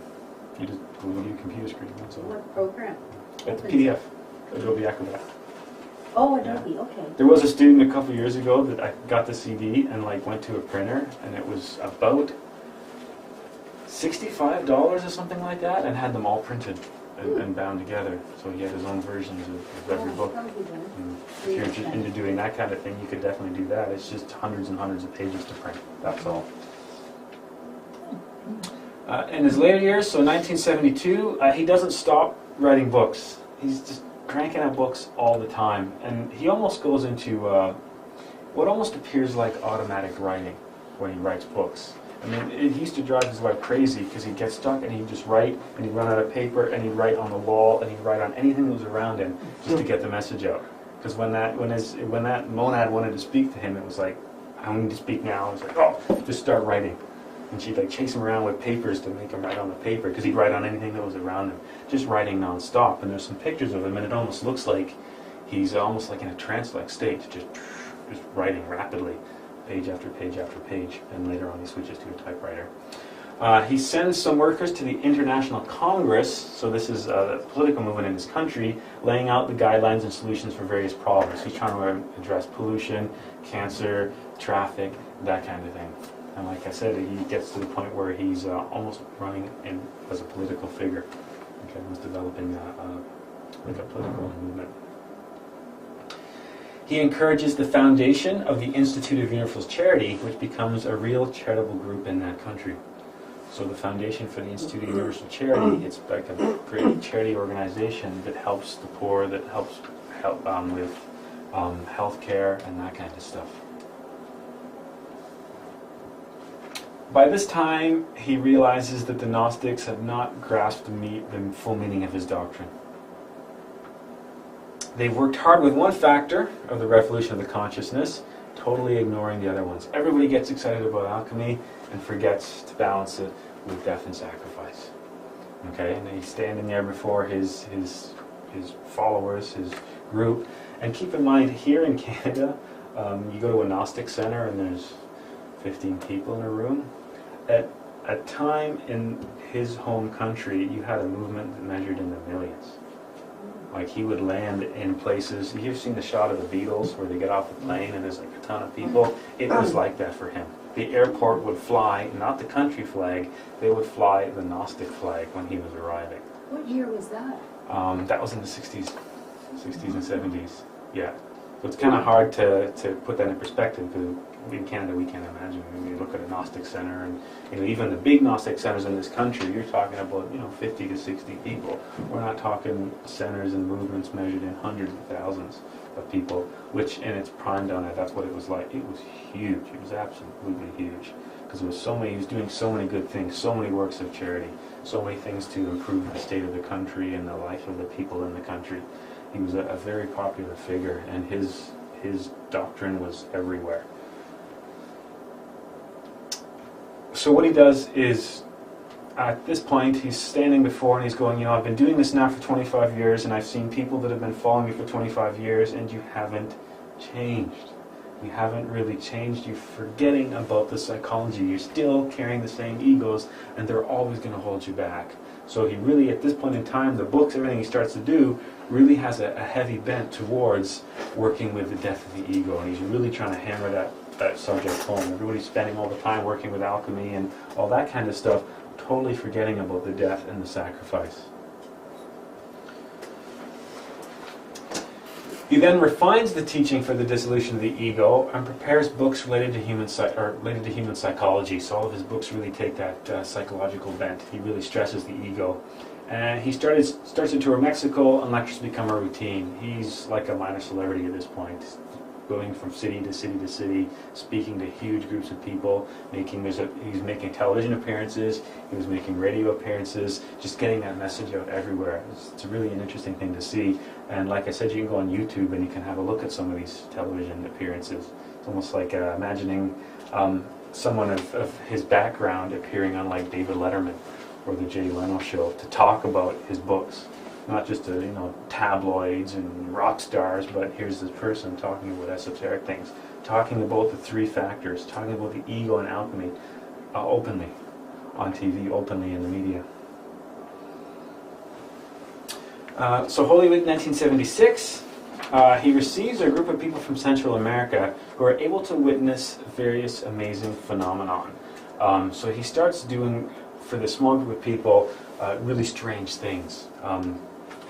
You just go to your computer screen, that's all. What program? It's PDF, Adobe Acrobat. Oh, Adobe, okay. There was a student a couple years ago that I got the CD and went to a printer, and it was about $65 or something like that, and had them all printed and bound together. So he had his own versions of every book. That would be good. And if you're into doing that kind of thing, you could definitely do that. It's just hundreds and hundreds of pages to print. That's all. In his later years, so 1972, he doesn't stop writing books. He's just cranking out books all the time, and he almost goes into what almost appears like automatic writing when he writes books. I mean, it used to drive his wife crazy because he'd get stuck and he'd just write, and he'd run out of paper, and he'd write on the wall, and he'd write on anything that was around him just to get the message out. Because when that monad wanted to speak to him, it was like, I need to speak now. It was like, oh, just start writing. And she'd chase him around with papers to make him write on the paper, because he'd write on anything that was around him, just writing nonstop. And there's some pictures of him, and it almost looks like he's almost like in a trance-like state, just writing rapidly, page after page after page. And later on, he switches to a typewriter. He sends some workers to the International Congress, so this is a political movement in his country, laying out the guidelines and solutions for various problems. He's trying to address pollution, cancer, traffic, that kind of thing. And like I said, he gets to the point where he's almost running as a political figure. Okay, he's developing like a political movement. He encourages the foundation of the Institute of Universal Charity, which becomes a real charitable group in that country. So the foundation for the Institute of Universal Charity, it's like a great charity organization that helps the poor, that helps with health care and that kind of stuff. By this time, he realizes that the Gnostics have not grasped the full meaning of his doctrine. They've worked hard with one factor of the revolution of the consciousness, totally ignoring the other ones. Everybody gets excited about alchemy and forgets to balance it with death and sacrifice. Okay, and he's standing there before his followers, his group. And keep in mind, here in Canada, you go to a Gnostic center and there's 15 people in a room. At a time in his home country, you had a movement that measured in the millions. Like, he would land in places, you've seen the shot of the Beatles where they get off the plane and there's like a ton of people. It was like that for him. the airport would fly, not the country flag, they would fly the Gnostic flag when he was arriving. What year was that? That was in the 60s and 70s, yeah. So it's kind of hard to put that in perspective, because in Canada we can't imagine. When you look at a Gnostic center, and even the big Gnostic centers in this country, you're talking about 50 to 60 people. We're not talking centers and movements measured in hundreds of thousands of people, which in its prime down there, that's what it was like. It was huge. It was absolutely huge, because he was doing so many good things, so many works of charity, so many things to improve the state of the country and the life of the people in the country. He was a very popular figure, and his doctrine was everywhere. So what he does is, at this point, he's standing before and he's going, I've been doing this now for 25 years, and I've seen people that have been following me for 25 years, and you haven't changed. You haven't really changed. You're forgetting about the psychology. You're still carrying the same egos, and they're always going to hold you back. So he really, at this point in time, the books, everything he starts to do, really has a heavy bent towards working with the death of the ego, and he's really trying to hammer that subject home. Everybody's spending all the time working with alchemy and all that kind of stuff, totally forgetting about the death and the sacrifice. He then refines the teaching for the dissolution of the ego and prepares books related to human psychology. So all of his books really take that psychological bent. He really stresses the ego. And he starts to tour Mexico, and lectures become a routine. He's like a minor celebrity at this point, going from city to city to city, speaking to huge groups of people. He's making television appearances. He was making radio appearances. Just getting that message out everywhere. It's really an interesting thing to see. And like I said, you can go on YouTube and you can have a look at some of these television appearances. It's almost like imagining someone of his background appearing on like David Letterman or the Jay Leno show to talk about his books. Not just tabloids and rock stars, but here's this person talking about esoteric things, talking about the three factors, talking about the ego and alchemy openly on TV, openly in the media. So Holy Week 1976, he receives a group of people from Central America who are able to witness various amazing phenomenon. So he starts doing, for this small group of people, really strange things.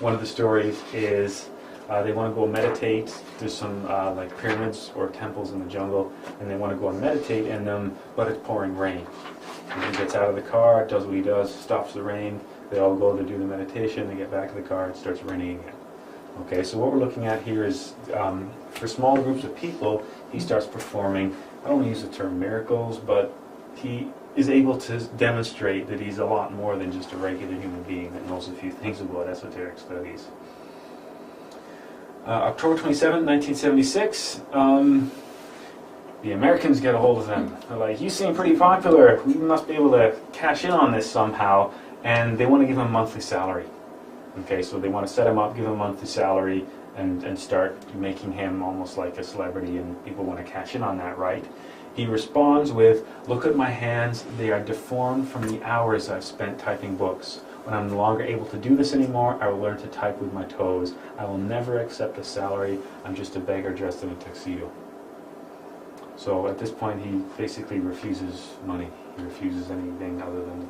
One of the stories is they want to go meditate. There's some like pyramids or temples in the jungle, and they want to go and meditate in them, but it's pouring rain. And he gets out of the car, does what he does, stops the rain. They all go to do the meditation. They get back to the car, it starts raining again. Okay, so what we're looking at here is, for small groups of people, he starts performing, I don't want to use the term miracles, but he is able to demonstrate that he's a lot more than just a regular human being that knows a few things about esoteric studies. October 27, 1976, the Americans get a hold of him. They're like, you seem pretty popular, we must be able to cash in on this somehow, and they want to give him a monthly salary. Okay, so they want to set him up, give him a monthly salary, and start making him almost like a celebrity, and people want to cash in on that, right? He responds with, look at my hands, they are deformed from the hours I've spent typing books. When I'm no longer able to do this anymore, I will learn to type with my toes. I will never accept a salary, I'm just a beggar dressed in a tuxedo. So at this point he basically refuses money. He refuses anything other than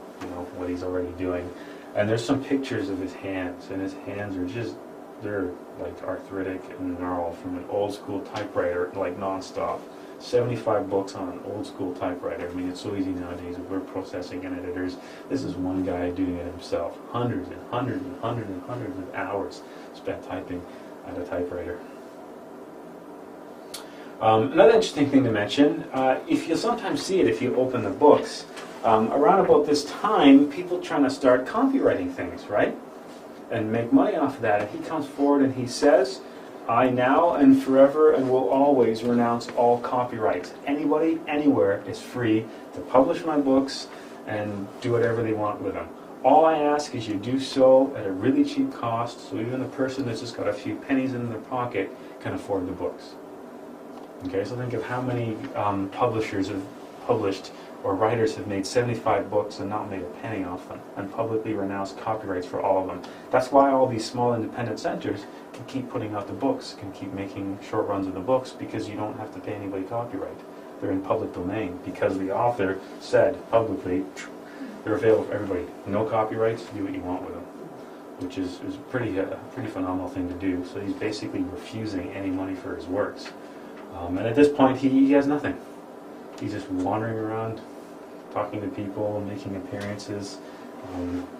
what he's already doing. And there's some pictures of his hands, and his hands are just, they're like arthritic and gnarled from an old school typewriter, like non-stop. 75 books on an old school typewriter. I mean, it's so easy nowadays with word processing and editors. This is one guy doing it himself. Hundreds and hundreds and hundreds and hundreds of hours spent typing at a typewriter. Another interesting thing to mention, if you'll sometimes see it if you open the books, around about this time, people trying to start copywriting things, right? And make money off of that. And he comes forward and he says, I now and forever and will always renounce all copyrights. Anybody, anywhere is free to publish my books and do whatever they want with them. All I ask is you do so at a really cheap cost, so even the person that's just got a few pennies in their pocket can afford the books. Okay, so think of how many publishers have published, or writers have made 75 books and not made a penny off them, and publicly renounced copyrights for all of them. That's why all these small independent centers can keep putting out the books, can keep making short runs of the books, because you don't have to pay anybody copyright. They're in public domain because the author said publicly, they're available for everybody. No copyrights, do what you want with them, which is pretty phenomenal thing to do. So he's basically refusing any money for his works. And at this point, he has nothing. He's just wandering around, talking to people, making appearances.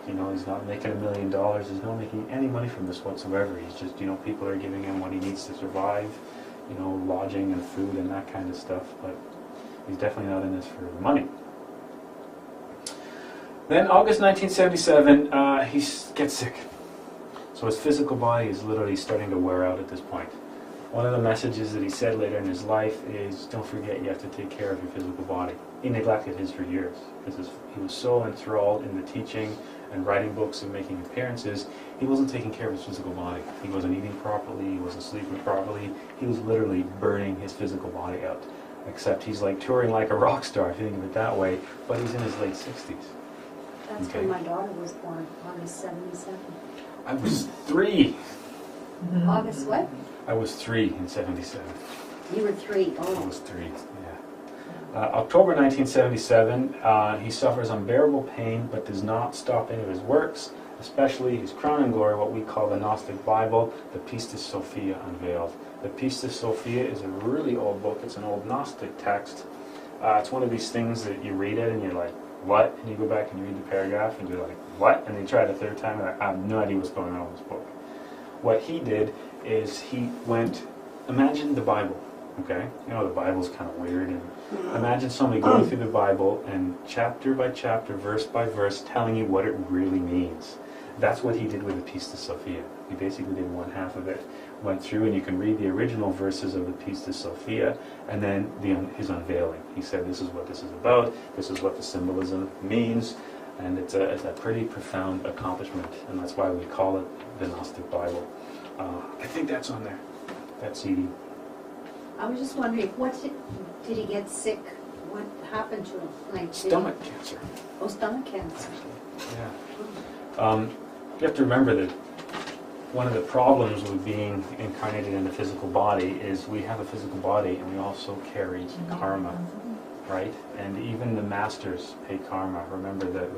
You know, he's not making $1 million. He's not making any money from this whatsoever. He's just, you know, people are giving him what he needs to survive, you know, lodging and food and that kind of stuff. But he's definitely not in this for money. Then, August 1977, he gets sick. So his physical body is literally starting to wear out at this point. One of the messages that he said later in his life is, don't forget you have to take care of your physical body. He neglected his for years. He was so enthralled in the teaching and writing books and making appearances, he wasn't taking care of his physical body. He wasn't eating properly, he wasn't sleeping properly. He was literally burning his physical body out. Except he's like touring like a rock star, if you think of it that way, but he's in his late 60s. That's Okay. when my daughter was born, August 77. I was 3. August what? I was 3 in 77. You were 3. I Oh, was 3, yeah. October 1977, he suffers unbearable pain but does not stop any of his works, especially his crown and glory, what we call the Gnostic Bible, the Pistis Sophia Unveiled. The Pistis Sophia is a really old book. It's an old Gnostic text. It's one of these things that you read it and you're like, what? And you go back and you read the paragraph and you're like, what? And you try it a third time and I have no idea what's going on with this book. What he did is he went, imagine the Bible, okay? You know, the Bible's kind of weird. And imagine somebody going through the Bible and chapter by chapter, verse by verse, telling you what it really means. That's what he did with the Pistis Sophia. He basically did one half of it. Went through and you can read the original verses of the Pistis Sophia and then his unveiling. He said this is what this is about, this is what the symbolism means, and it's a pretty profound accomplishment, and that's why we call it the Gnostic Bible. I think that's on there, that CD. I was just wondering, did he get sick? What happened to him? Like, Stomach cancer. Oh, stomach cancer. Yeah. You have to remember that one of the problems with being incarnated in a physical body is we have a physical body and we also carry karma, right? And even the masters pay karma. Remember the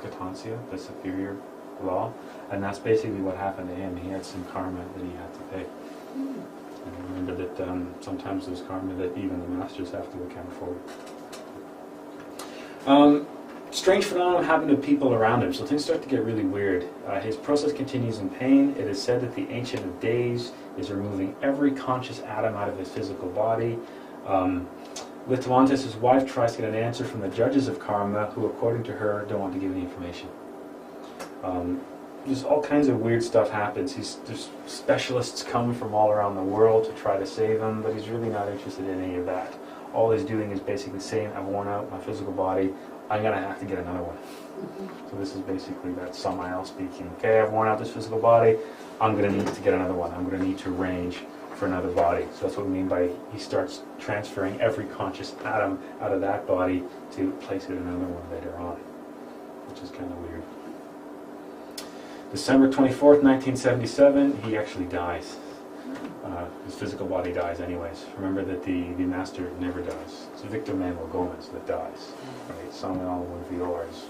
Katansia, the superior law? And that's basically what happened to him. He had some karma that he had to pay. And remember that sometimes there's karma that even the masters have to account for. Strange phenomenon happened to people around him, so things start to get really weird. His process continues in pain. It is said that the Ancient of Days is removing every conscious atom out of his physical body. Litovantis, his wife, tries to get an answer from the judges of karma, who, according to her, don't want to give any information. Just all kinds of weird stuff happens. There's specialists come from all around the world to try to save him, but he's really not interested in any of that. All he's doing is basically saying, I've worn out my physical body, I'm going to have to get another one. So this is basically that Samael speaking. Okay, I've worn out this physical body, I'm going to need to get another one. I'm going to need to arrange for another body. So that's what we mean by he starts transferring every conscious atom out of that body to place it in another one later on, which is kind of weird. December 24th, 1977, he actually dies. His physical body dies anyways. Remember that the master never dies. It's Victor Manuel Gomez that dies. Right? Samael Aun Weor is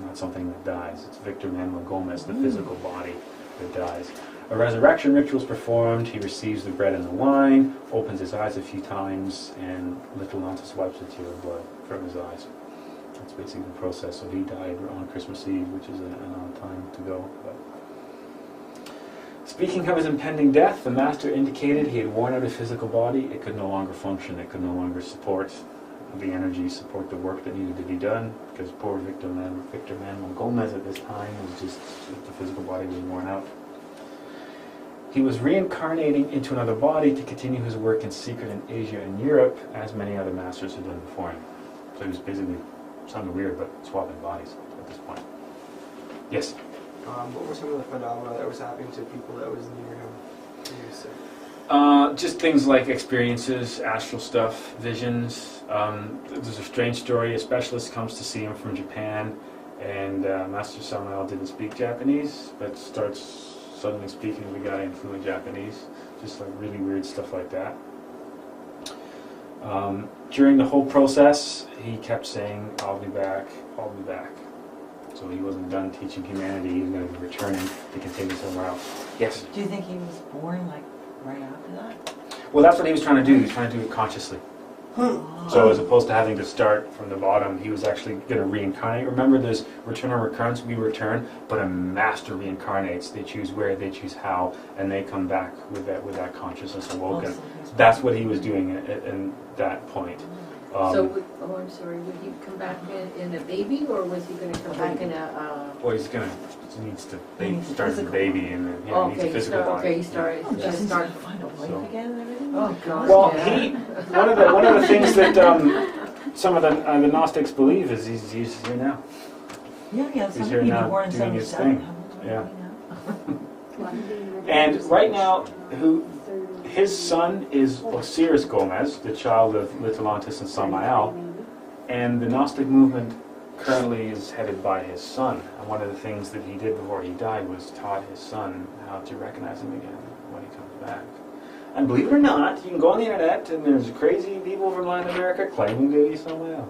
not something that dies. It's Victor Manuel Gomez, the physical body, that dies. A resurrection ritual is performed. He receives the bread and the wine, opens his eyes a few times, and Litovantis wipes a tear of blood from his eyes. That's basically the process. So he died on Christmas Eve, which is an odd time to go. But speaking of his impending death, the master indicated he had worn out his physical body. It could no longer function. It could no longer support the energy, support the work that needed to be done, because poor Victor Manuel Gomez at this time was just, the physical body was worn out. He was reincarnating into another body to continue his work in secret in Asia and Europe, as many other masters had done before him. So he was basically, sounded weird, but swapping bodies at this point. Yes? What were some of the phenomena that was happening to people that was near him when he was sick? Just things like experiences, astral stuff, visions. There's a strange story. A specialist comes to see him from Japan, and Master Samael didn't speak Japanese, but starts suddenly speaking to the guy in fluent Japanese. Just like really weird stuff like that. During the whole process, he kept saying, "I'll be back, I'll be back." So he wasn't done teaching humanity. He was going to be returning to continue somewhere else. Yes? Do you think he was born like right after that? Well, that's what he was trying to do. He was trying to do it consciously. So as opposed to having to start from the bottom, he was actually going to reincarnate. Remember, there's return or recurrence, we return, but a master reincarnates. They choose where, they choose how, and they come back with that consciousness awoken. That's what he was doing in that point. So, I'm sorry, would he come back in a baby, or was he going to come back in a... Well, he needs to start as a baby, and then Oh, needs a okay, physical body. he started, Oh, just started. to find a wife So- again and everything? Oh, God, Well, yeah. one of the things that some of the Gnostics believe is he's here now. Yeah, He's some here people now born in doing his 77. thing. Yeah. And right now, his son is Osiris Gomez, the child of Litelantis and Samael, and the Gnostic movement currently is headed by his son. And one of the things that he did before he died was taught his son how to recognize him again when he comes back. And believe it or not, you can go on the internet and there's crazy people from Latin America claiming to be Samael.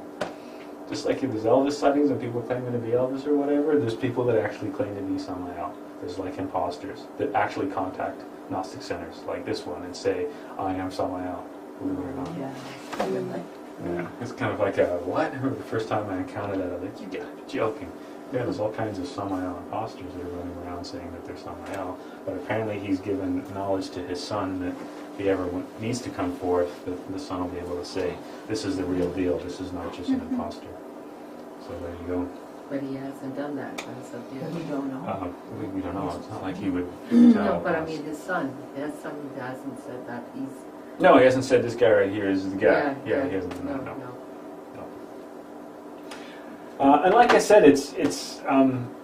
Just like there's Elvis sightings and people claiming to be Elvis or whatever, there's people that actually claim to be Samael. There's like imposters that actually contact Gnostic centers like this one and say, "I am Samael," believe it or not. Yeah. Yeah, it's kind of like a, what? I remember the first time I encountered that, I was like, you gotta be joking. Yeah, there's all kinds of Samael imposters that are running around saying that they're Samael, but apparently he's given knowledge to his son that if he ever needs to come forth, the son will be able to say, this is the real deal, this is not just an imposter. So there you go. But he hasn't done that, as of yet. We don't know. We don't know, it's not like he would No, tell but I us. mean, his son hasn't said that he's... No, he hasn't said this guy right here is the guy. He Yeah, hasn't, no. no. And like I said, it's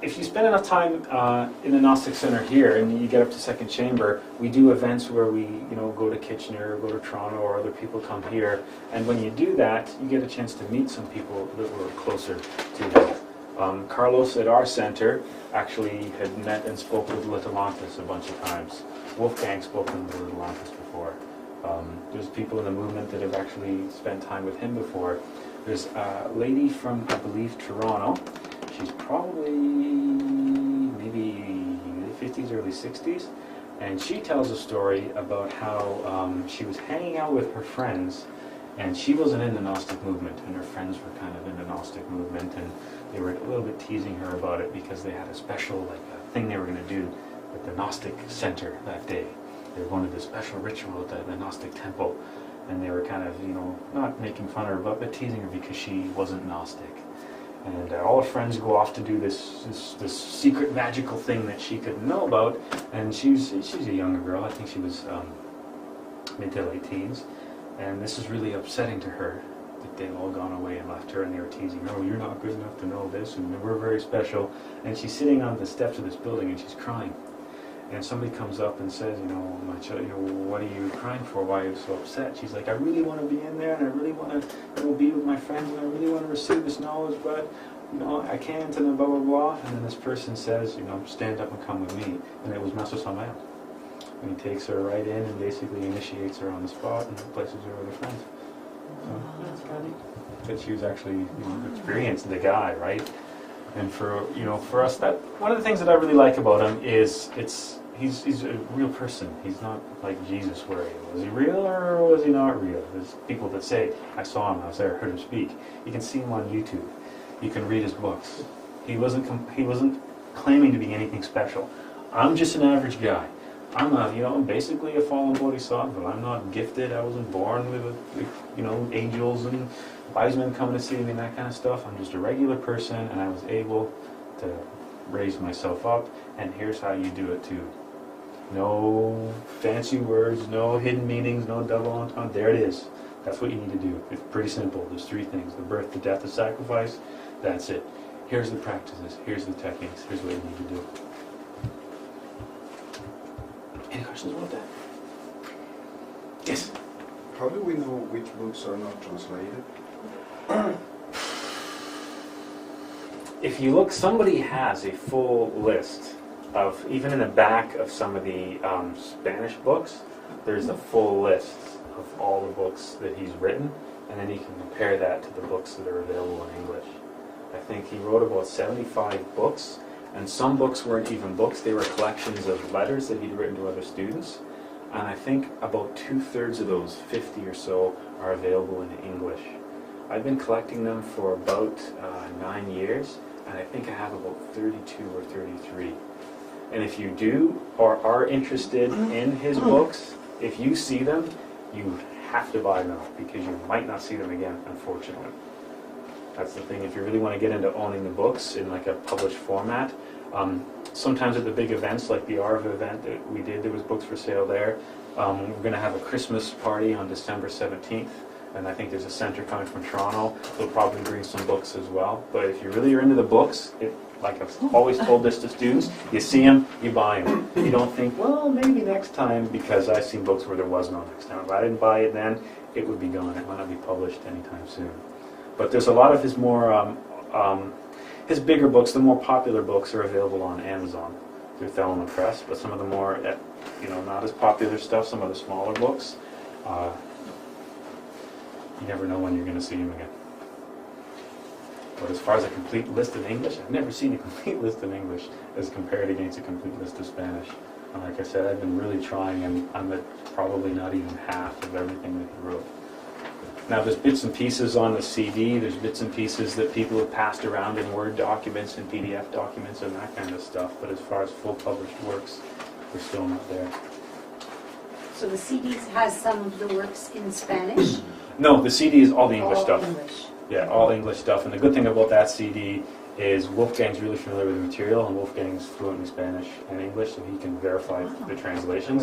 if you spend enough time in the Gnostic Center here, and you get up to Second Chamber, we do events where we, go to Kitchener, go to Toronto, or other people come here. And when you do that, you get a chance to meet some people that were closer to him. Carlos at our center actually had met and spoke with Litelantis a bunch of times. Wolfgang spoken with Litelantis before. There's people in the movement that have actually spent time with him before. There's a lady from, I believe, Toronto. She's probably maybe late 50s, early 60s. And she tells a story about how she was hanging out with her friends, and she wasn't in the Gnostic movement, and her friends were kind of in the Gnostic movement, and they were a little bit teasing her about it because they had a special thing they were going to do at the Gnostic Center that day. They were going to do a special ritual at the Gnostic temple. And they were kind of, not making fun of her, but teasing her because she wasn't Gnostic. And all her friends go off to do this secret magical thing that she couldn't know about. And she's a younger girl. I think she was mid to late teens. And this is really upsetting to her that they've all gone away and left her, and they were teasing her, "Oh, you're not good enough to know this, and we're very special." And she's sitting on the steps of this building and she's crying. And somebody comes up and says, "My child, what are you crying for? Why are you so upset?" She's like, "I really want to be in there, and I really want to be with my friends, and I really want to receive this knowledge, but I can't," and blah blah blah. And then this person says, "Stand up and come with me." And it was Master Samael. And he takes her right in and basically initiates her on the spot and places her with her friends. So that's funny. But she was actually experienced the guy, right? And for us, that one of the things that I really like about him is he's a real person. He's not like Jesus, where was he real or was he not real? There's people that say, "I saw him, I was there, I heard him speak." You can see him on YouTube. You can read his books. He wasn't claiming to be anything special. "I'm just an average guy. I'm basically a fallen bodhisattva. I'm not gifted. I wasn't born with angels and wise men coming to see me and that kind of stuff. I'm just a regular person, and I was able to raise myself up, and here's how you do it too." No fancy words, no hidden meanings, no double entendre. There it is. That's what you need to do. It's pretty simple. There's three things: the birth, the death, the sacrifice. That's it. Here's the practices. Here's the techniques. Here's what you need to do. Any questions about that? Yes? How do we know which books are not translated? If you look, somebody has a full list of, even in the back of some of the Spanish books, there's a full list of all the books that he's written, and then you can compare that to the books that are available in English. I think he wrote about 75 books, and some books weren't even books, they were collections of letters that he'd written to other students. And I think about 2/3 of those, 50 or so, are available in English. I've been collecting them for about 9 years, and I think I have about 32 or 33. And if you do or are interested in his books, if you see them, you have to buy them because you might not see them again, unfortunately. That's the thing. If you really want to get into owning the books in like a published format, sometimes at the big events like the ARV event that we did, there was books for sale there. We're going to have a Christmas party on December 17th, and I think there's a center coming from Toronto. They'll probably bring some books as well. But if you really are into the books, like I've always told this to students, you see them, you buy them. You don't think, well, maybe next time, because I've seen books where there was no next time. If I didn't buy it then, it would be gone. It might not be published anytime soon. But there's a lot of his more, his bigger books, the more popular books, are available on Amazon through Thelma Press. But some of the more, not as popular stuff, some of the smaller books, you never know when you're going to see them again. But as far as a complete list in English, I've never seen a complete list in English as compared against a complete list of Spanish. And like I said, I've been really trying, and I'm at probably not even half of everything that he wrote. Now there's bits and pieces on the CD, there's bits and pieces that people have passed around in Word documents and PDF documents and that kind of stuff, but as far as full published works, we're still not there. So the CDs has some of the works in Spanish? No, the CD is all the English All stuff. English. Yeah, all English stuff. And the good thing about that CD is Wolfgang's really familiar with the material, and Wolfgang's fluent in Spanish and English, so he can verify the translations.